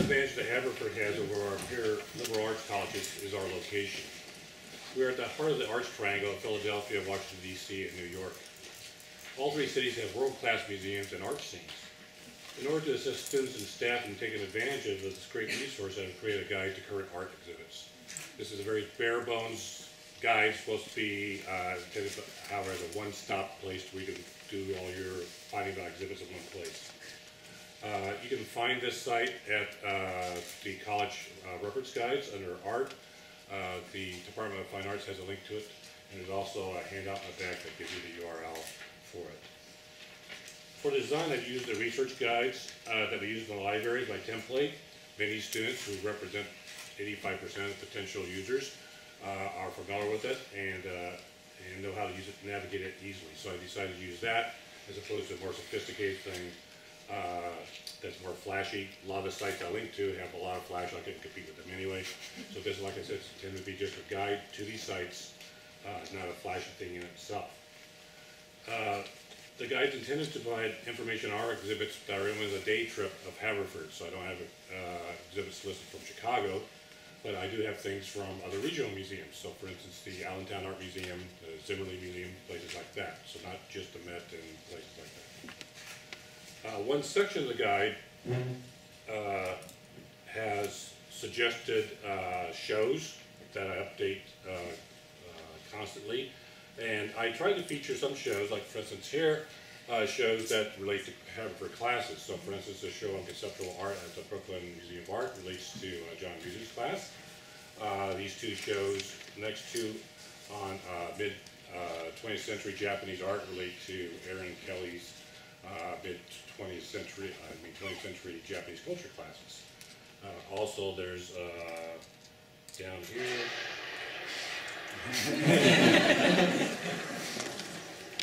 advantage that Haverford has over our peer liberal arts colleges is our location. We are at the heart of the arts triangle of Philadelphia, Washington, D.C., and New York. All three cities have world-class museums and art scenes. In order to assist students and staff in taking advantage of this great resource, I've created a guide to current art exhibits. This is a very bare-bones guide, supposed to be intended, however, as a one-stop place where you can do all your finding about exhibits in one place. You can find this site at the college reference guides under art. The Department of Fine Arts has a link to it, and there's also a handout in the back that gives you the URL for it. For design, I've used the research guides that we use in the libraries by template. Many students who represent 85% of potential users are familiar with it and know how to use it, navigate it easily. So I decided to use that as opposed to a more sophisticated thing that's more flashy. A lot of the sites I link to have a lot of flash. I couldn't compete with them anyway. So this, like I said, it's intended to be just a guide to these sites. It's not a flashy thing in itself. The guide's intended to provide information on our exhibits that are in a day trip of Haverford. So I don't have exhibits listed from Chicago, but I do have things from other regional museums. So for instance, the Allentown Art Museum, the Zimmerly Museum, places like that. So not just the Met and places like that. One section of the guide has suggested shows that I update constantly. And I try to feature some shows, like for instance here, shows that relate to Haverford classes. So for instance, a show on conceptual art at the Brooklyn Museum of Art relates to John Muse's class. These two shows, the next two on mid-20th century Japanese art relate to Aaron Kelly's mid-20th century, 20th century Japanese culture classes. Also there's down here,